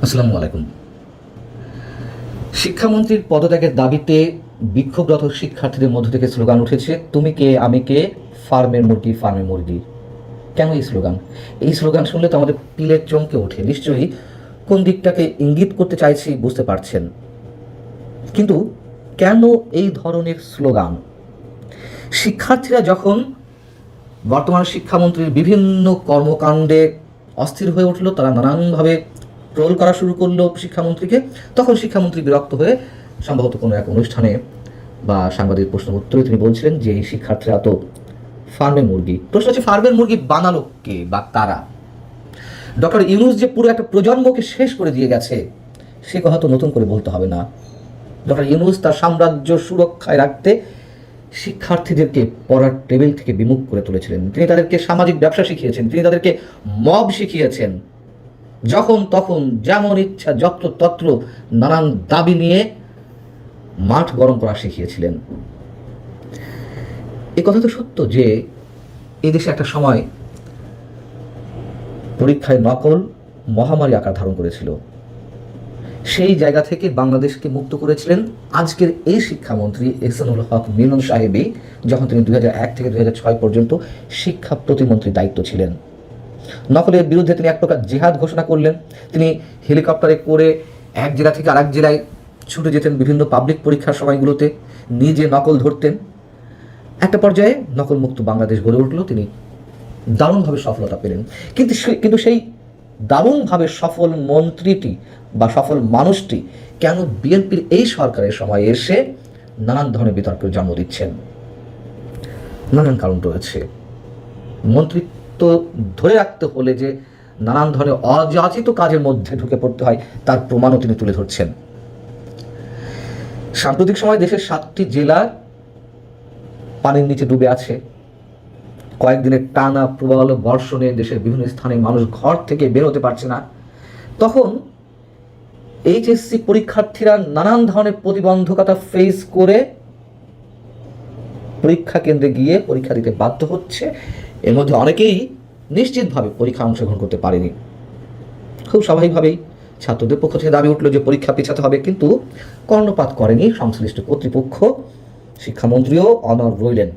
আসসালামু আলাইকুম। শিক্ষামন্ত্রীর পদত্যাগের দাবিতে বিক্ষোভরত শিক্ষার্থীদের মধ্য থেকে স্লোগান উঠেছে, তুমি কে আমি কে, ফার্মের মুরগি ফার্মের মুরগি। কেন এই স্লোগান? এই স্লোগান শুনলে তো আমাদের পিলের চমকে ওঠে। নিশ্চয়ই কোন দিকটাকে ইঙ্গিত করতে চাইছি বুঝতে পারছেন। কিন্তু কেন এই ধরনের স্লোগান? শিক্ষার্থীরা যখন বর্তমান শিক্ষামন্ত্রীর বিভিন্ন কর্মকাণ্ডে অস্থির হয়ে উঠল, তারা নানানভাবে ট্রোল করা শুরু করলো শিক্ষামন্ত্রীকে, তখন শিক্ষামন্ত্রী বিরক্ত হয়ে সম্ভবত কোনো এক অনুষ্ঠানে বা সাংবাদিক প্রশ্ন উত্তরে তিনি বলছিলেন যে এই শিক্ষার্থীরা তো ফার্মের মুরগি। প্রশ্ন হচ্ছে, ফার্মের মুরগি বানালো কে বা কারা? ডক্টর ইউনূস যে পুরো একটা প্রজন্মকে শেষ করে দিয়ে গেছে সে কথা তো নতুন করে বলতে হবে না। ডক্টর ইউনূস তার সাম্রাজ্য সুরক্ষায় রাখতে শিক্ষার্থীদেরকে পড়ার টেবিল থেকে বিমুখ করে তুলেছিলেন। তিনি তাদেরকে সামাজিক ব্যবসা শিখিয়েছেন, তিনি তাদেরকে মব শিখিয়েছেন। যখন তখন যেমন ইচ্ছা যত্রতত্র নানান দাবি নিয়ে মাঠ গরম করা শিখিয়েছিলেন। এ কথা তো সত্য যে এদেশে একটা সময় পরীক্ষায় নকল মহামারী আকার ধারণ করেছিল। সেই জায়গা থেকে বাংলাদেশকে মুক্ত করেছিলেন আজকের এই শিক্ষামন্ত্রী এহসানুল হক মিলন সাহেবই, যখন তিনি 2001 থেকে 2006 পর্যন্ত শিক্ষা প্রতিমন্ত্রীর দায়িত্ব ছিলেন। নকলের বিরুদ্ধে তিনি এক প্রকার জিহাদ ঘোষণা করলেন। তিনি হেলিকপ্টারে করে এক জেলা থেকে আরেক জেলায় ছুটে যেতেন বিভিন্ন পাবলিক পরীক্ষার সময়গুলোতে, নিজে নকল ধরতেন। একটা পর্যায়ে নকলমুক্ত বাংলাদেশ গড়ে উঠল, তিনি দারুণভাবে সফলতা পেলেন। কিন্তু সেই দারুণভাবে সফল মন্ত্রীটি বা সফল মানুষটি কেন বিএনপির এই সরকারের সময় এসে নানান ধরনের জন্ম দিচ্ছেন? নানান কারণ রয়েছে। মন্ত্রিত্ব ধরে রাখতে হলে যে নানান ধরনের অযাচিত কাজের মধ্যে ঢুকে পড়তে হয় তার প্রমাণও তিনি তুলে ধরছেন। সাম্প্রতিক সময় দেশের 7টি জেলা পানির নিচে ডুবে আছে। কয়েকদিনের টানা প্রবল বর্ষণে দেশের বিভিন্ন স্থানে মানুষ ঘর থেকে বের হতে পারছে না। তখন এইচএসসি পরীক্ষার্থীরা নানান ধরনের প্রতিবন্ধকতা ফেস করে পরীক্ষা কেন্দ্রে গিয়ে পরীক্ষা দিতে বাধ্য হচ্ছে। এর মধ্যে অনেকেই নিশ্চিতভাবে পরীক্ষা অংশগ্রহণ করতে পারেনি। খুব স্বাভাবিকভাবেই ছাত্রদের পক্ষ থেকে দাবি উঠল যে পরীক্ষা পেছাতে হবে, কিন্তু কর্ণপাত করেনি সংশ্লিষ্ট কর্তৃপক্ষ। শিক্ষামন্ত্রীও অনড় রইলেন।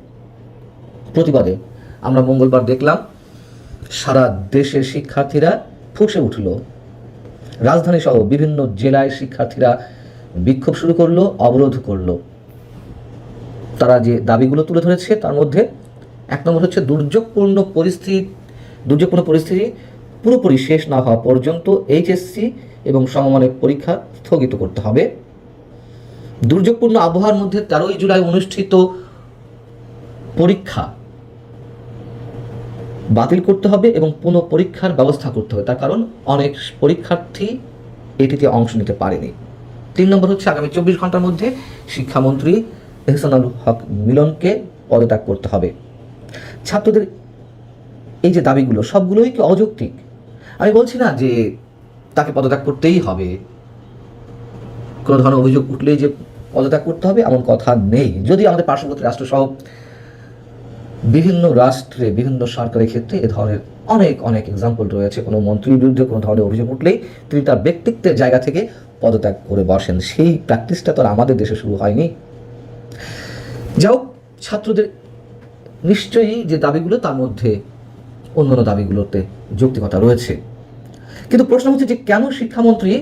প্রতিবাদে আমরা মঙ্গলবার দেখলাম সারা দেশের শিক্ষার্থীরা ফুঁসে উঠল। রাজধানী সহ বিভিন্ন জেলায় শিক্ষার্থীরা বিক্ষোভ শুরু করলো, অবরোধ করলো। তারা যে দাবিগুলো তুলে ধরেছে তার মধ্যে এক নম্বর হচ্ছে দুর্যোগপূর্ণ পরিস্থিতি পুরোপুরি শেষ না হওয়া পর্যন্ত এইচএসসি এবং সমমানের পরীক্ষা স্থগিত করতে হবে। দুর্যোগপূর্ণ আবহাওয়ার মধ্যে 13 জুলাই অনুষ্ঠিত পরীক্ষা বাতিল করতে হবে এবং পুনঃ পরীক্ষার ব্যবস্থা করতে হবে, তার কারণ অনেক পরীক্ষার্থী এটিতে অংশ নিতে পারেনি। 3 নম্বর হচ্ছে আগামী 24 ঘন্টার মধ্যে শিক্ষামন্ত্রী এহসানুল হক মিলনকে পদত্যাগ করতে হবে। ছাত্রদের এই যে দাবিগুলো সবগুলোই কি অযৌক্তিক? আমি বলছি না যে তাকে পদত্যাগ করতেই হবে, কোনো ধরনের অভিযোগ উঠলেই যে পদত্যাগ করতে হবে এমন কথা নেই। যদি আমাদের পার্শ্ববর্তী রাষ্ট্রসহ বিভিন্ন রাষ্ট্রে বিভিন্ন সরকারের ক্ষেত্রে এ ধরনের অনেক এক্সাম্পল রয়েছে। কোনো মন্ত্রীর বিরুদ্ধে কোনো ধরনের অভিযোগ উঠলেই তিনি তার ব্যক্তিত্বের জায়গা থেকে পদত্যাগ করে বসেন। সেই প্র্যাকটিসটা তো আর আমাদের দেশে শুরু হয়নি। যাও, ছাত্রদের নিশ্চয়ই যে দাবিগুলো তার মধ্যে অন্যান্য দাবিগুলোতে যৌক্তিকতা রয়েছে, কিন্তু প্রশ্ন হচ্ছে যে কেন শিক্ষামন্ত্রী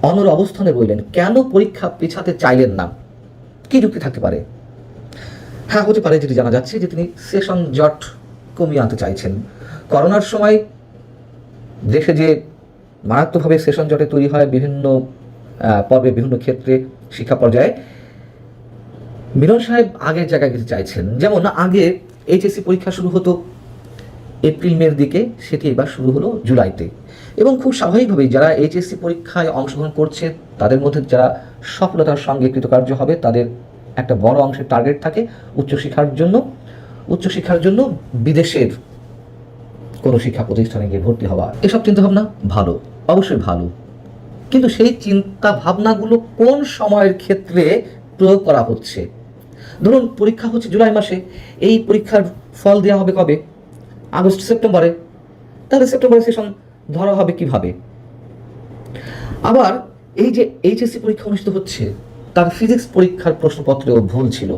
অনড় অবস্থানে রইলেন? কেন পরীক্ষা পেছাতে চাইলেন না? কি যুক্তি থাকতে পারে? হ্যাঁ, হতে পারে যেটি জানা যাচ্ছে যে তিনি সেশন জট কমিয়ে আনতে চাইছেন। করোনার সময় দেশে যে মারাত্মকভাবে সেশন জটে তৈরি হয় বিভিন্ন পর্বে বিভিন্ন ক্ষেত্রে শিক্ষা পর্যায়ে, মিলন সাহেব আগের জায়গায় যেতে চাইছেন। যেমন আগে এইচএসসি পরীক্ষা শুরু হতো এপ্রিল মের দিকে, সেটি এবার শুরু হলো জুলাইতে। এবং খুব স্বাভাবিকভাবেই যারা এইচএসসি পরীক্ষায় অংশগ্রহণ করছে তাদের মধ্যে যারা সফলতার সঙ্গে কৃতকার্য হবে তাদের একটা বড় অংশের টার্গেট থাকে উচ্চশিক্ষার জন্য বিদেশের কোনো শিক্ষা প্রতিষ্ঠানে গিয়ে ভর্তি হওয়া। এসব চিন্তাভাবনা ভালো, অবশ্যই ভালো, কিন্তু সেই চিন্তা ভাবনাগুলো কোন সময়ের ক্ষেত্রে প্রয়োগ করা হচ্ছে? ধরুন পরীক্ষা হচ্ছে জুলাই মাসে, এই পরীক্ষার ফল দেওয়া হবে কবে? আগস্ট সেপ্টেম্বরে। তাহলে সেপ্টেম্বরে সেশন ধরা হবে কিভাবে? আবার এই যে এইচএসসি পরীক্ষা অনুষ্ঠিত হচ্ছে, তার ফিজিক্স পরীক্ষার প্রশ্নপত্রেও ভুল ছিল।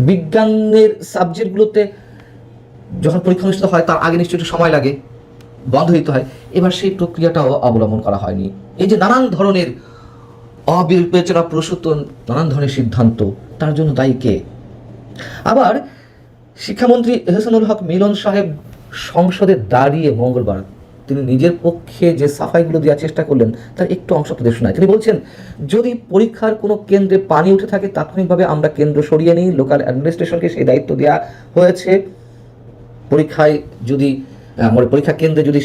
বিজ্ঞানের সাবজেক্টগুলোতে যখন পরীক্ষা অনুষ্ঠিত হয় তার আগে নিশ্চয়ই একটু সময় লাগে, বন্ধ দিতে হয়। এবার সেই প্রক্রিয়াটাও অবলম্বন করা হয়নি। এই যে নানান ধরনের অবিবেচনা প্রসূত নানান ধরনের সিদ্ধান্ত, তার জন্য দায়ী কে? আবার শিক্ষামন্ত্রী এহসানুল হক মিলন সাহেব সংসদে দাঁড়িয়ে মঙ্গলবার তিনি নিজের পক্ষে যে সাফাইগুলো দেওয়ার চেষ্টা করলেন তার একটু অংশ আপনাদের শোনায়। তিনি বলছেন, যদি পরীক্ষার কোনো কেন্দ্রে পানি উঠে থাকে তাৎক্ষণিকভাবে আমরা কেন্দ্র সরিয়ে নিই, লোকাল অ্যাডমিনিস্ট্রেশনকে সেই দায়িত্ব দেওয়া হয়েছে। পরীক্ষায় যদি পরীক্ষা কেন্দ্রে যদি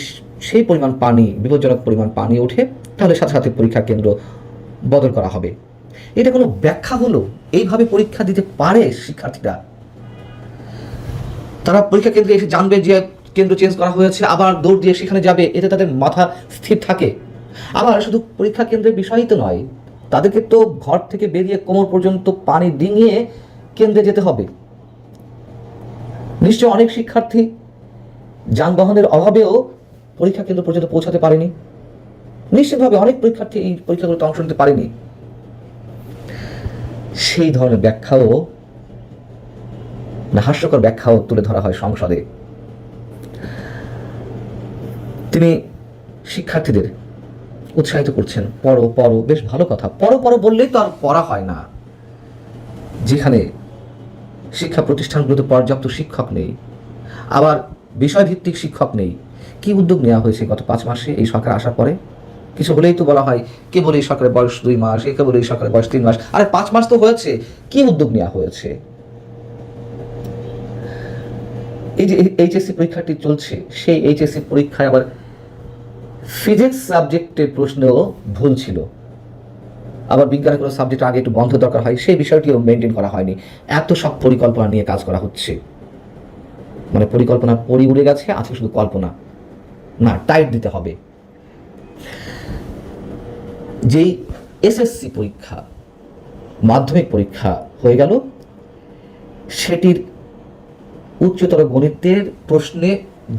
সেই পরিমাণ পানি, বিপজ্জনক পরিমাণ পানি ওঠে, তাহলে সাথে সাথে পরীক্ষা কেন্দ্র বদল করা হবে। এটা কোনো ব্যাখ্যা হলো? এইভাবে পরীক্ষা দিতে পারে শিক্ষার্থীরা? তারা পরীক্ষা কেন্দ্রে এসে জানবে যে কেন্দ্র চেঞ্জ করা হয়েছে, আবার দৌড় দিয়ে সেখানে যাবে, এতে তাদের মাথা স্থির থাকে? আবার শুধু পরীক্ষা কেন্দ্রের বিষয়ই তো নয়, তাদেরকে তো ঘর থেকে বেরিয়ে কোমর পর্যন্ত পানি ডিঙিয়ে কেন্দ্রে যেতে হবে। নিশ্চয় অনেক শিক্ষার্থী যানবাহনের অভাবেও পরীক্ষা কেন্দ্র পর্যন্ত পৌঁছাতে পারেনি। নিশ্চিতভাবে অনেক পরীক্ষার্থী এই পরীক্ষাগুলোতে অংশ নিতে পারেনি। সেই ধরনের ব্যাখ্যাও, হাস্যকর ব্যাখ্যাও তুলে ধরা হয় সংসদে। তিনি শিক্ষার্থীদের উৎসাহিত করছেন, পড়ো পড়ো, বেশ ভালো কথা, পড়ো পড়ো বললেই তো আর পড়া হয় না। যেখানে শিক্ষা প্রতিষ্ঠানগুলোতে পর্যাপ্ত শিক্ষক নেই, আবার বিষয়ভিত্তিক শিক্ষক নেই, কি উদ্যোগ নেওয়া হয়েছে গত 5 মাসে এই সরকার আসার পরে? কিছু হলেই তো বলা হয়, কে বলে এই সরকারের বয়স 2 মাস, কে বলে এই সরকারের বয়স 3 মাস, আরে 5 মাস তো হয়েছে, কি উদ্যোগ নেওয়া হয়েছে? এই যে এইচএসসি পরীক্ষাটি চলছে, সেই এইচএসসি পরীক্ষায় আবার ফিজিক্স সাবজেক্টের প্রশ্নেও ভুল ছিল। আবার বিজ্ঞানের কোনো সাবজেক্ট আগে একটু বন্ধ দরকার হয়, সেই বিষয়টিও মেনটেন করা হয়নি। এত সব পরিকল্পনা নিয়ে কাজ করা হচ্ছে, মানে পরিকল্পনা পরি উড়ে গেছে, আছে শুধু কল্পনা। না, টাইট দিতে হবে। যেই এসএসসি পরীক্ষা, মাধ্যমিক পরীক্ষা হয়ে গেল, সেটির উচ্চতর গণিতের প্রশ্নে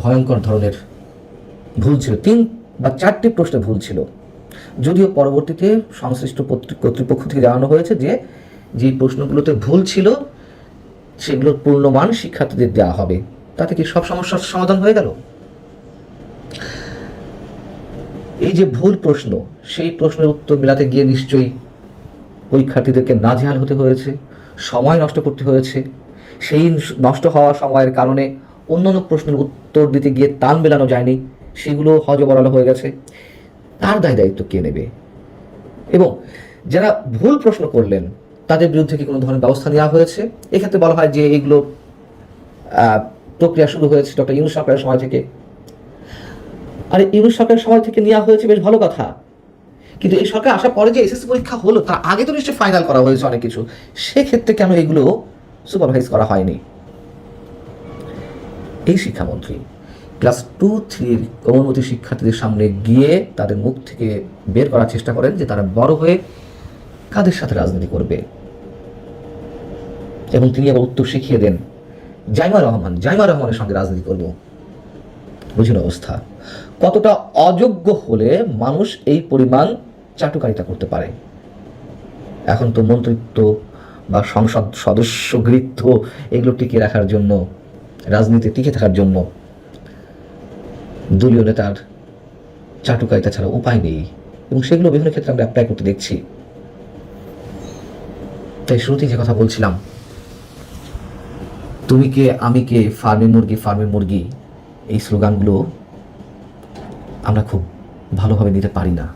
ভয়ঙ্কর ধরনের ভুল ছিল। 3 বা 4টি প্রশ্নে ভুল ছিল, যদিও পরবর্তীতে সংশ্লিষ্ট কর্তৃপক্ষ থেকে জানানো হয়েছে যে যে প্রশ্নগুলোতে ভুল ছিল সেগুলোর পূর্ণমান শিক্ষার্থীদের দেওয়া হবে। তাতে কি সব সমস্যার সমাধান হয়ে গেল? এই যে ভুল প্রশ্ন, সেই প্রশ্নের উত্তর মেলাতে গিয়ে নিশ্চয়ই পরীক্ষার্থীদেরকে নাজেহাল হতে হয়েছে, সময় নষ্ট করতে হয়েছে। সেই নষ্ট হওয়া সময়ের কারণে অন্যান্য প্রশ্নের উত্তর দিতে গিয়ে তাল মেলানো যায়নি, সেগুলো হজবরল হয়ে গেছে। তার দায়িত্ব কে নেবে? এবং যারা ভুল প্রশ্ন করলেন তাদের বিরুদ্ধে কি কোনো ধরনের ব্যবস্থা নেওয়া হয়েছে? এক্ষেত্রে বলা হয় যে এগুলো প্রক্রিয়া শুরু হয়েছে ডক্টর ইউনূস সরকারের সময় থেকে। আর ইউনূস সরকারের সময় থেকে নেওয়া হয়েছে, বেশ ভালো কথা। কিন্তু এই সরকার আসার পরে যে এসএসসি পরীক্ষা হলো, তার আগে তো নিশ্চয়ই ফাইনাল করা হয়েছে অনেক কিছু, সেক্ষেত্রে কেন এগুলো সুপারভাইজ করা হয়নি? এই শিক্ষামন্ত্রী ক্লাস 2-3 কোমলমতি শিক্ষার্থীদের সামনে গিয়ে তাদের মুখ থেকে বের করার চেষ্টা করেন যে তারা বড় হয়ে কাদের সাথে রাজনীতি করবে, এবং তিনি আবার উত্তর শিখিয়ে দেন, জাইমা রহমানের সঙ্গে রাজনীতি করব। বুঝুন অবস্থা, কতটা অযোগ্য হলে মানুষ এই পরিমাণ চাটুকারিতা করতে পারে। এখন তো মন্ত্রিত্ব বা সংসদ সদস্যগৃত্ব এগুলো টিকিয়ে রাখার জন্য, রাজনীতি টিকে থাকার জন্য দলীয় নেতার চাটুকারিতা ছাড়া উপায় নেই, এবং সেগুলো বিভিন্ন ক্ষেত্রে আমরা অ্যাপ্লাই করতে দেখছি। তাই শুরুতেই যে কথা বলছিলাম, তুমি কে আমি কে, ফার্মের মুরগি, এই স্লোগানগুলো আমরা খুব ভালোভাবে নিতে পারি না।